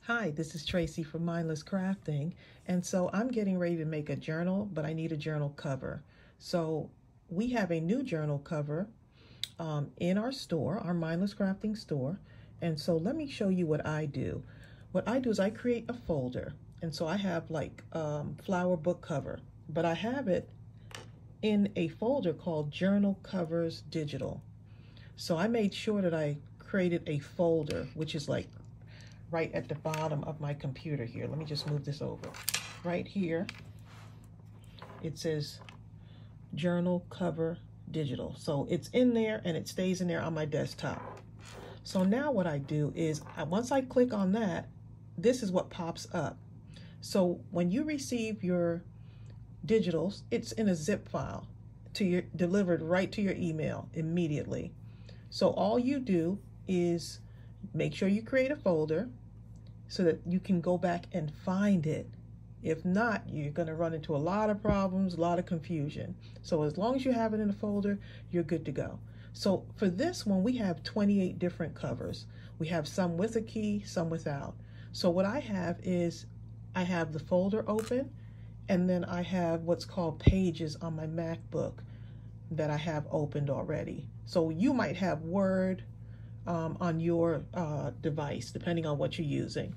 Hi, this is Tracy from Mindless Crafting, and so I'm getting ready to make a journal, but I need a journal cover. So we have a new journal cover in our store, our Mindless Crafting store, and so let me show you what I do. What I do is I create a folder, and so I have like flower book cover, but I have it in a folder called Journal Covers Digital. So I made sure that I created a folder, which is like right at the bottom of my computer here. Let me just move this over. Right here, it says Journal Cover Digital. So it's in there and it stays in there on my desktop. So now what I do is once I click on that, this is what pops up. So when you receive your digitals, it's in a zip file delivered right to your email immediately. So all you do is make sure you create a folder so that you can go back and find it. If not, you're going to run into a lot of problems, a lot of confusion. So as long as you have it in a folder, you're good to go. So for this one, we have 28 different covers. We have some with a key, some without. So what I have is I have the folder open, and then I have what's called pages on my MacBook that I have opened already. So you might have Word on your device, depending on what you're using.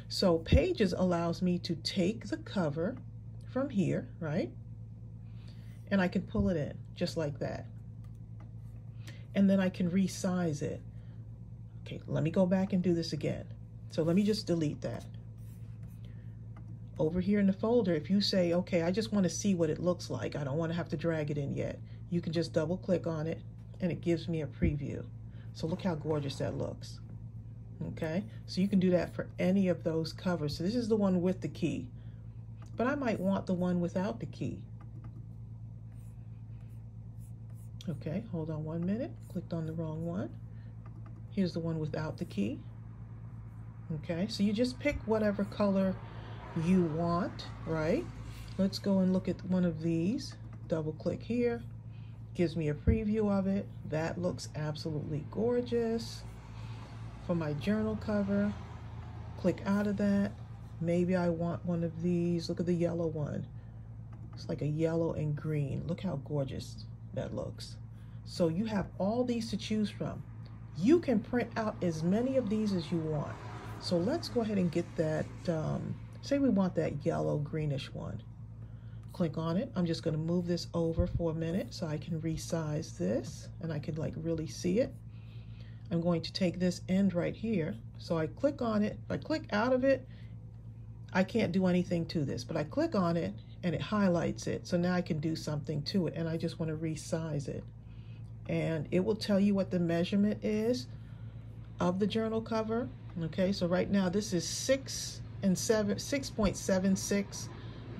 So Pages allows me to take the cover from here, right? And I can pull it in just like that. And then I can resize it. Okay, let me go back and do this again. So let me just delete that. Over here in the folder, if you say, okay, I just want to see what it looks like, I don't want to have to drag it in yet, you can just double click on it and it gives me a preview. So look how gorgeous that looks. Okay, so you can do that for any of those covers. So this is the one with the key, but I might want the one without the key. Okay, hold on 1 minute. Clicked on the wrong one. Here's the one without the key. Okay, so you just pick whatever color you want, right? Let's go and look at one of these. Double click here. Gives me a preview of it. That looks absolutely gorgeous. For my journal cover, click out of that. Maybe I want one of these. Look at the yellow one. It's like a yellow and green. Look how gorgeous that looks. So you have all these to choose from. You can print out as many of these as you want. So let's go ahead and get that, say we want that yellow greenish one. Click on it. I'm just going to move this over for a minute so I can resize this and I can like really see it. I'm going to take this end right here. So I click on it. If I click out of it, I can't do anything to this, but I click on it and it highlights it. So now I can do something to it, and I just want to resize it. And it will tell you what the measurement is of the journal cover. Okay, so right now this is 6.76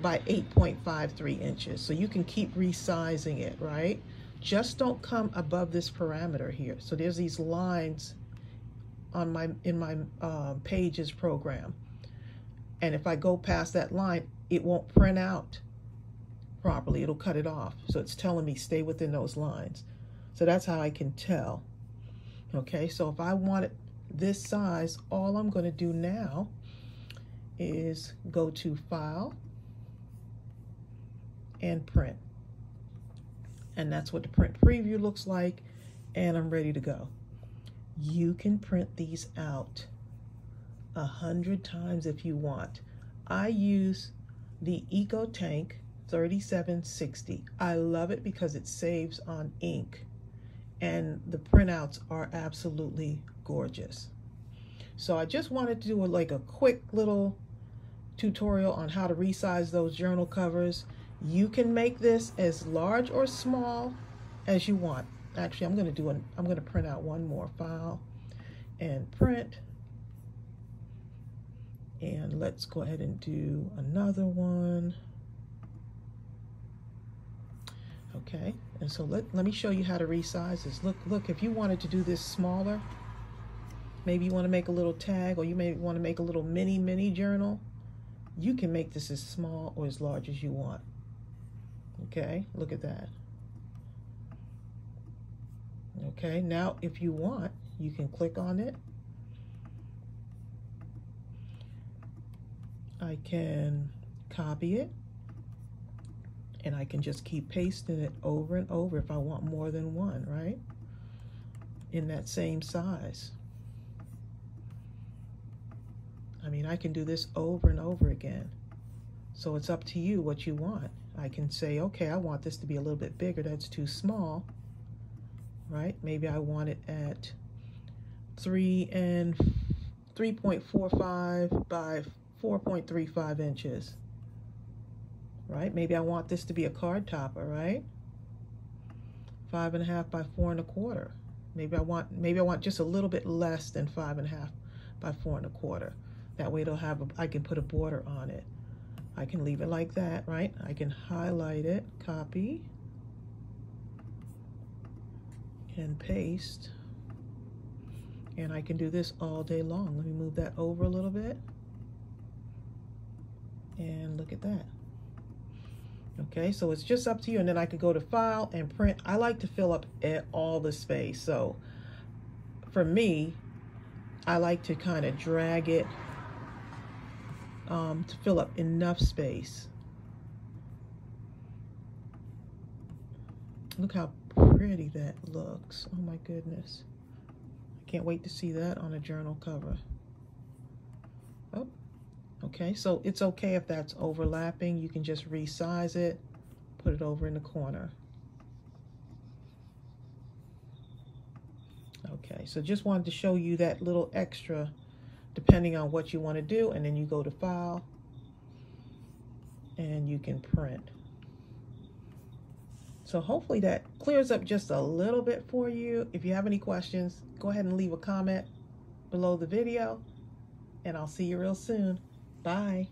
by 8.53 inches. So you can keep resizing it, right? Just don't come above this parameter here. So there's these lines on in my Pages program. And if I go past that line, it won't print out properly. It'll cut it off. So it's telling me stay within those lines. So that's how I can tell. Okay, so if I want it this size, all I'm going to do now is go to File and Print. And that's what the print preview looks like, and I'm ready to go. You can print these out 100 times if you want. I use the EcoTank 3760. I love it because it saves on ink, and the printouts are absolutely gorgeous. So I just wanted to do like a quick little tutorial on how to resize those journal covers. You can make this as large or small as you want. Actually, I'm going to print out one more. File and Print. And let's go ahead and do another one. Okay, and so let me show you how to resize this. Look, if you wanted to do this smaller, maybe you want to make a little tag, or you may want to make a little mini journal, you can make this as small or as large as you want. Okay, look at that. Okay, now if you want, you can click on it I can copy it, and I can just keep pasting it over and over if I want more than one, right? In that same size. I mean, I can do this over and over again. So it's up to you what you want. I can say, okay, I want this to be a little bit bigger. That's too small, right? Maybe I want it at 3.45 by 4.35 inches, right? Maybe I want this to be a card topper, right? 5.5 by 4.25. Maybe I want just a little bit less than 5.5 by 4.25. That way it'll have I can put a border on it. I can leave it like that, right? I can highlight it, copy, and paste. And I can do this all day long. Let me move that over a little bit. And look at that. Okay, so it's just up to you. And then I could go to File and Print. I like to fill up all the space. So for me, I like to kind of drag it to fill up enough space. Look how pretty that looks. Oh my goodness. I can't wait to see that on a journal cover. Oh, okay, so it's okay if that's overlapping. You can just resize it, put it over in the corner. Okay, so just wanted to show you that little extra depending on what you want to do, and then you go to File and you can print. So hopefully that clears up just a little bit for you. If you have any questions, go ahead and leave a comment below the video, and I'll see you real soon. Bye.